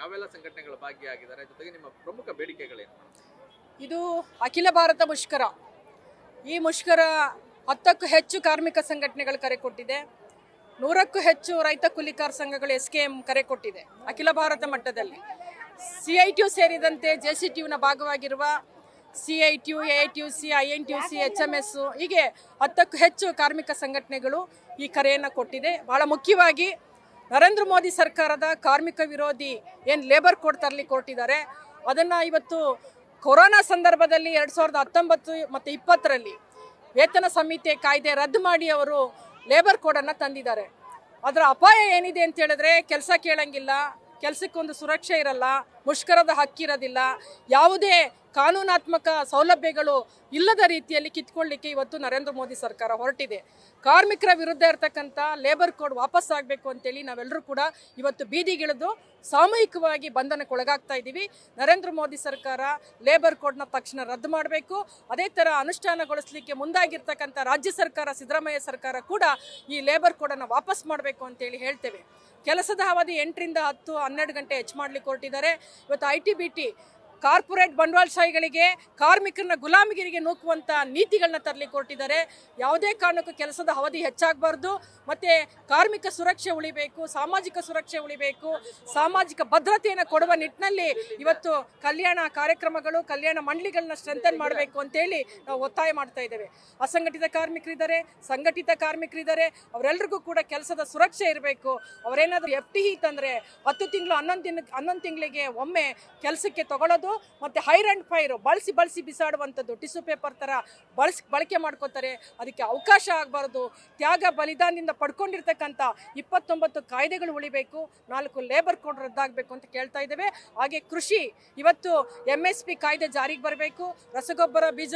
ಯಾವೆಲ್ಲ ಸಂಘಟನೆಗಳು ಭಾಗಿಯಾಗಿದ್ದಾರೆ, ಜೊತೆಗೆ ನಿಮ್ಮ ಪ್ರಮುಖ ಬೇಡಿಕೆಗಳೇನು? ಇದು ಅಖಿಲ ಭಾರತ ಮುಷ್ಕರ. ಈ ಮುಷ್ಕರ 10ಕ್ಕೂ ಹೆಚ್ಚು ಕಾರ್ಮಿಕ ಸಂಘಟನೆಗಳು ಕರೆ ಕೊಟ್ಟಿದೆ. 100ಕ್ಕೂ ಹೆಚ್ಚು ರೈತ ಕೂಲಿಕಾರ ಸಂಘಗಳು SKM ಕರೆ ಕೊಟ್ಟಿದೆ. ಅಖಿಲ ಭಾರತ ಮಟ್ಟದಲ್ಲಿ CITU ಸೇರಿದಂತೆ JCTUನ ಭಾಗವಾಗಿರುವ CITU, AITUC, INTUC, HMS ಹೀಗೆ 10ಕ್ಕೂ ಹೆಚ್ಚು ಕಾರ್ಮಿಕ ಸಂಘಟನೆಗಳು ಈ ಕರೆಯನ್ನು ಕೊಟ್ಟಿದೆ. ಬಹಳ ಮುಖ್ಯವಾಗಿ ನರೇಂದ್ರ ಮೋದಿ ಸರ್ಕಾರದ ಕಾರ್ಮಿಕ ವಿರೋಧಿ ಏನು ಲೇಬರ್ ಕೋಡ್ ತರಲಿಕ್ಕೆ ಹೊರಟಿದ್ದಾರೆ, ಅದನ್ನು ಇವತ್ತು ಕೊರೋನಾ ಸಂದರ್ಭದಲ್ಲಿ 2019 ಮತ್ತು 2020ರಲ್ಲಿ ವೇತನ ಸಂಹಿತೆ ಕಾಯ್ದೆ ರದ್ದು ಮಾಡಿ ಅವರು ಲೇಬರ್ ಕೋಡನ್ನು ತಂದಿದ್ದಾರೆ. ಅದರ ಅಪಾಯ ಏನಿದೆ ಅಂತ ಹೇಳಿದ್ರೆ, ಕೆಲಸ ಕೇಳಂಗಿಲ್ಲ, ಕೆಲಸಕ್ಕೊಂದು ಸುರಕ್ಷೆ ಇರಲ್ಲ, ಮುಷ್ಕರದ ಹಕ್ಕಿರೋದಿಲ್ಲ, ಯಾವುದೇ ಕಾನೂನಾತ್ಮಕ ಸೌಲಭ್ಯಗಳು ಇಲ್ಲದ ರೀತಿಯಲ್ಲಿ ಕಿತ್ಕೊಳ್ಳಿಕ್ಕೆ ಇವತ್ತು ನರೇಂದ್ರ ಮೋದಿ ಸರ್ಕಾರ ಹೊರಟಿದೆ. ಕಾರ್ಮಿಕರ ವಿರುದ್ಧ ಇರತಕ್ಕಂಥ ಲೇಬರ್ ಕೋಡ್ ವಾಪಸ್ ಆಗಬೇಕು ಅಂತೇಳಿ ನಾವೆಲ್ಲರೂ ಕೂಡ ಇವತ್ತು ಬೀದಿಗಿಳಿದು ಸಾಮೂಹಿಕವಾಗಿ ಬಂಧನಕ್ಕೊಳಗಾಗ್ತಾ ಇದ್ದೀವಿ. ನರೇಂದ್ರ ಮೋದಿ ಸರ್ಕಾರ ಲೇಬರ್ ಕೋಡ್ನ ತಕ್ಷಣ ರದ್ದು ಮಾಡಬೇಕು. ಅದೇ ಥರ ಅನುಷ್ಠಾನಗೊಳಿಸಲಿಕ್ಕೆ ಮುಂದಾಗಿರ್ತಕ್ಕಂಥ ರಾಜ್ಯ ಸರ್ಕಾರ, ಸಿದ್ದರಾಮಯ್ಯ ಸರ್ಕಾರ ಕೂಡ ಈ ಲೇಬರ್ ಕೋಡನ್ನು ವಾಪಸ್ ಮಾಡಬೇಕು ಅಂತೇಳಿ ಹೇಳ್ತೇವೆ. ಕೆಲಸದ ಅವಧಿ 8ರಿಂದ 10, 12 ಗಂಟೆ ಹೆಚ್ಚು ಮಾಡಲಿಕ್ಕೆ ಹೊರಟಿದ್ದಾರೆ. ಇವತ್ತು IT-BT ಕಾರ್ಪೊರೇಟ್ ಬಂಡವಾಳಶಾಹಿಗಳಿಗೆ, ಕಾರ್ಮಿಕರನ್ನ ಗುಲಾಮಗಿರಿಗೆ ನೂಕುವಂಥ ನೀತಿಗಳನ್ನ ತರಲಿಕ್ಕೆ ಹೊರಟಿದ್ದಾರೆ. ಯಾವುದೇ ಕಾರಣಕ್ಕೂ ಕೆಲಸದ ಅವಧಿ ಹೆಚ್ಚಾಗಬಾರ್ದು, ಮತ್ತು ಕಾರ್ಮಿಕ ಸುರಕ್ಷೆ ಉಳಿಬೇಕು, ಸಾಮಾಜಿಕ ಸುರಕ್ಷೆ ಉಳಿಬೇಕು, ಸಾಮಾಜಿಕ ಭದ್ರತೆಯನ್ನು ಕೊಡುವ ನಿಟ್ಟಿನಲ್ಲಿ ಇವತ್ತು ಕಲ್ಯಾಣ ಕಾರ್ಯಕ್ರಮಗಳು, ಕಲ್ಯಾಣ ಮಂಡಳಿಗಳನ್ನ ಸ್ಟ್ರೆಂಥನ್ ಮಾಡಬೇಕು ಅಂತೇಳಿ ನಾವು ಒತ್ತಾಯ ಮಾಡ್ತಾ ಇದ್ದೇವೆ. ಅಸಂಘಟಿತ ಕಾರ್ಮಿಕರಿದ್ದಾರೆ, ಸಂಘಟಿತ ಕಾರ್ಮಿಕರಿದ್ದಾರೆ, ಅವರೆಲ್ಲರಿಗೂ ಕೂಡ ಕೆಲಸದ ಸುರಕ್ಷೆ ಇರಬೇಕು. ಅವರೇನಾದರೂ FTE ತಂದರೆ 10 ತಿಂಗಳು 11 ತಿಂಗಳಿಗೆ ಒಮ್ಮೆ ಕೆಲಸಕ್ಕೆ ತಗೊಳ್ಳೋದು, ಮತ್ತು ಹೈರ್ ಆ್ಯಂಡ್ ಫೈರ್ ಬಳಸಿ ಬಿಸಾಡುವಂಥದ್ದು, ಟಿಶ್ಯೂ ಪೇಪರ್ ಥರ ಬಳಕೆ ಮಾಡ್ಕೋತಾರೆ. ಅದಕ್ಕೆ ಅವಕಾಶ ಆಗಬಾರ್ದು. ತ್ಯಾಗ ಬಲಿದಾನದಿಂದ ಪಡ್ಕೊಂಡಿರ್ತಕ್ಕಂಥ 29 ಕಾಯ್ದೆಗಳು ಉಳಿಬೇಕು, 4 ಲೇಬರ್ ಕೋಡ್ ರದ್ದಾಗಬೇಕು ಅಂತ ಕೇಳ್ತಾ ಇದ್ದೇವೆ. ಹಾಗೆ ಕೃಷಿ, ಇವತ್ತು MSP ಕಾಯ್ದೆ ಜಾರಿಗೆ ಬರಬೇಕು, ರಸಗೊಬ್ಬರ, ಬೀಜ,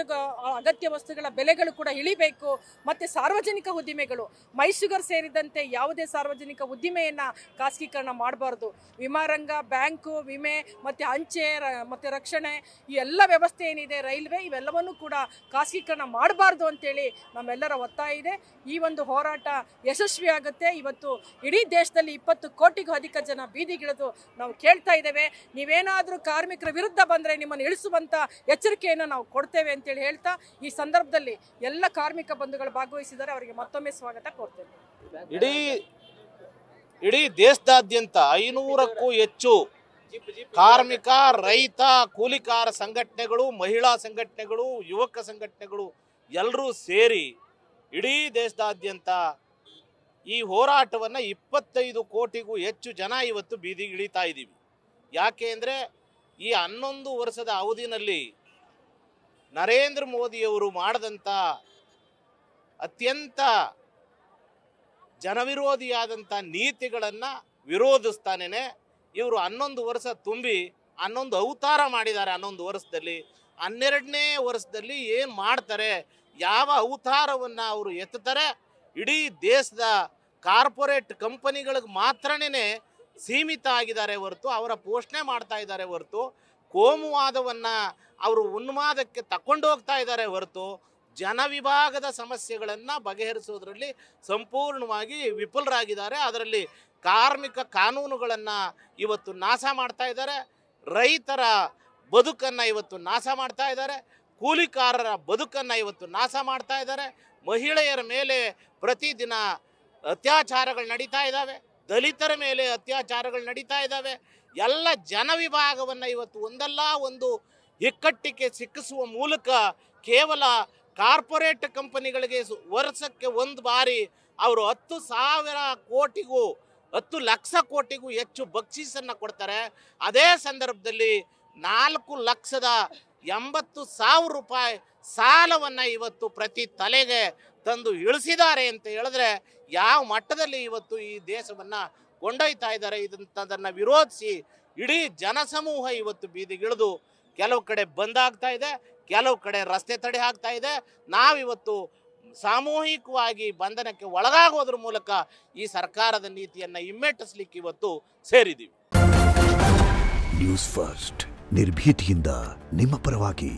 ಅಗತ್ಯ ವಸ್ತುಗಳ ಬೆಲೆಗಳು ಕೂಡ ಇಳಿಬೇಕು, ಮತ್ತು ಸಾರ್ವಜನಿಕ ಉದ್ದಿಮೆಗಳು, ಮೈಶುಗರ್ ಸೇರಿದಂತೆ ಯಾವುದೇ ಸಾರ್ವಜನಿಕ ಉದ್ದಿಮೆಯನ್ನು ಖಾಸಗೀಕರಣ ಮಾಡಬಾರ್ದು. ವಿಮಾರಂಗ, ಬ್ಯಾಂಕು, ವಿಮೆ, ಮತ್ತು ಅಂಚೆ, ಮತ್ತು ರಕ್ಷಣೆ, ಈ ಎಲ್ಲ ವ್ಯವಸ್ಥೆ ಏನಿದೆ, ರೈಲ್ವೆ, ಇವೆಲ್ಲವನ್ನೂ ಕೂಡ ಖಾಸಗೀಕರಣ ಮಾಡಬಾರ್ದು ಅಂತೇಳಿ ನಮ್ಮೆಲ್ಲರ ಒತ್ತಾಯ ಇದೆ. ಈ ಒಂದು ಹೋರಾಟ ಯಶಸ್ವಿಯಾಗುತ್ತೆ. ಇವತ್ತು ಇಡೀ ದೇಶದಲ್ಲಿ 20 ಕೋಟಿಗೂ ಅಧಿಕ ಜನ ಬೀದಿಗಿಳಿದು ನಾವು ಕೇಳ್ತಾ ಇದ್ದೇವೆ, ನೀವೇನಾದರೂ ಕಾರ್ಮಿಕರ ವಿರುದ್ಧ ಬಂದರೆ ನಿಮ್ಮನ್ನು ಇಳಿಸುವಂಥ ಎಚ್ಚರಿಕೆಯನ್ನು ನಾವು ಕೊಡ್ತೇವೆ ಅಂತೇಳಿ ಹೇಳ್ತಾ, ಈ ಸಂದರ್ಭದಲ್ಲಿ ಎಲ್ಲ ಕಾರ್ಮಿಕ ಬಂಧುಗಳು ಭಾಗವಹಿಸಿದ್ದಾರೆ, ಅವರಿಗೆ ಮತ್ತೊಮ್ಮೆ ಸ್ವಾಗತ ಕೋರ್ತೇನೆ. ಇಡೀ ದೇಶದಾದ್ಯಂತ 500ಕ್ಕೂ ಹೆಚ್ಚು ಕಾರ್ಮಿಕ, ರೈತ, ಕೂಲಿಕಾರ ಸಂಘಟನೆಗಳು, ಮಹಿಳಾ ಸಂಘಟನೆಗಳು, ಯುವಕ ಸಂಘಟನೆಗಳು ಎಲ್ಲರೂ ಸೇರಿ ಇಡೀ ದೇಶದಾದ್ಯಂತ ಈ ಹೋರಾಟವನ್ನು 25 ಕೋಟಿಗೂ ಹೆಚ್ಚು ಜನ ಇವತ್ತು ಬೀದಿಗೆ ಇಳಿತಾ ಇದ್ದೀವಿ. ಯಾಕೆ ಅಂದರೆ, ಈ 11 ವರ್ಷದ ಅವಧಿನಲ್ಲಿ ನರೇಂದ್ರ ಮೋದಿಯವರು ಮಾಡಿದಂಥ ಅತ್ಯಂತ ಜನವಿರೋಧಿಯಾದಂಥ ನೀತಿಗಳನ್ನು ವಿರೋಧಿಸ್ತಾನೇ ಇವರು 11 ವರ್ಷ ತುಂಬಿ 11 ಅವತಾರ ಮಾಡಿದ್ದಾರೆ. 11 ವರ್ಷದಲ್ಲಿ 12ನೇ ವರ್ಷದಲ್ಲಿ ಏನು ಮಾಡ್ತಾರೆ, ಯಾವ ಅವತಾರವನ್ನು ಅವರು ಎತ್ತುತ್ತಾರೆ, ಇಡೀ ದೇಶದ ಕಾರ್ಪೊರೇಟ್ ಕಂಪನಿಗಳಿಗೆ ಮಾತ್ರನೇ ಸೀಮಿತ ಆಗಿದ್ದಾರೆ ಹೊರತು, ಅವರ ಪೋಷಣೆ ಮಾಡ್ತಾ ಇದ್ದಾರೆ ಹೊರತು, ಕೋಮುವಾದವನ್ನು ಅವರು ಉನ್ಮಾದಕ್ಕೆ ತಗೊಂಡೋಗ್ತಾ ಇದ್ದಾರೆ ಹೊರತು, ಜನ ವಿಭಾಗದ ಸಮಸ್ಯೆಗಳನ್ನು ಬಗೆಹರಿಸೋದ್ರಲ್ಲಿ ಸಂಪೂರ್ಣವಾಗಿ ವಿಫಲರಾಗಿದ್ದಾರೆ. ಅದರಲ್ಲಿ ಕಾರ್ಮಿಕ ಕಾನೂನುಗಳನ್ನು ಇವತ್ತು ನಾಶ ಮಾಡ್ತಾ ಇದ್ದಾರೆ, ರೈತರ ಬದುಕನ್ನು ಇವತ್ತು ನಾಶ ಮಾಡ್ತಾ ಇದ್ದಾರೆ, ಕೂಲಿಕಾರರ ಬದುಕನ್ನು ಇವತ್ತು ನಾಶ ಮಾಡ್ತಾ ಇದ್ದಾರೆ, ಮಹಿಳೆಯರ ಮೇಲೆ ಪ್ರತಿದಿನ ಅತ್ಯಾಚಾರಗಳು ನಡೀತಾ ಇದ್ದಾವೆ, ದಲಿತರ ಮೇಲೆ ಅತ್ಯಾಚಾರಗಳು ನಡೀತಾ ಇದ್ದಾವೆ. ಎಲ್ಲ ಜನ ವಿಭಾಗವನ್ನು ಇವತ್ತು ಒಂದಲ್ಲ ಒಂದು ಇಕ್ಕಟ್ಟಿಗೆ ಸಿಕ್ಕಿಸುವ ಮೂಲಕ ಕೇವಲ ಕಾರ್ಪೊರೇಟ್ ಕಂಪನಿಗಳಿಗೆ ವರ್ಷಕ್ಕೆ ಒಂದು ಬಾರಿ ಅವರು 10,000 ಕೋಟಿಗೂ 10 ಲಕ್ಷ ಕೋಟಿಗೂ ಹೆಚ್ಚು ಬಕ್ಷೀಸನ್ನು ಕೊಡ್ತಾರೆ. ಅದೇ ಸಂದರ್ಭದಲ್ಲಿ 4,80,000 ರೂಪಾಯಿ ಸಾಲವನ್ನು ಇವತ್ತು ಪ್ರತಿ ತಲೆಗೆ ತಂದು ಇಳಿಸಿದ್ದಾರೆ ಅಂತ ಹೇಳಿದ್ರೆ, ಯಾವ ಮಟ್ಟದಲ್ಲಿ ಇವತ್ತು ಈ ದೇಶವನ್ನು ಕೊಂಡೊಯ್ತಾ ಇದ್ದಾರೆ. ಇದನ್ನು ವಿರೋಧಿಸಿ ಇಡೀ ಜನಸಮೂಹ ಇವತ್ತು ಬೀದಿಗಿಳಿದು ಕೆಲವು ಕಡೆ ಬಂದ್ ಆಗ್ತಾ ಇದೆ, ಕೆಲವು ಕಡೆ ರಸ್ತೆ ತಡೆ ಆಗ್ತಾ ಇದೆ. ನಾವಿವತ್ತು ಸಾಮೂಹಿಕವಾಗಿ ಬಂಧನಕ್ಕೆ ಒಳಗಾಗೋದ್ರ ಮೂಲಕ ಈ ಸರ್ಕಾರದ ನೀತಿಯನ್ನು ಹಿಮ್ಮೆಟ್ಟಿಸಲಿಕ್ಕೆ ಇವತ್ತು ಸೇರಿದ್ದೀವಿ. ನ್ಯೂಸ್ ಫಸ್ಟ್, ನಿರ್ಭೀತಿಯಿಂದ ನಿಮ್ಮ ಪರವಾಗಿ.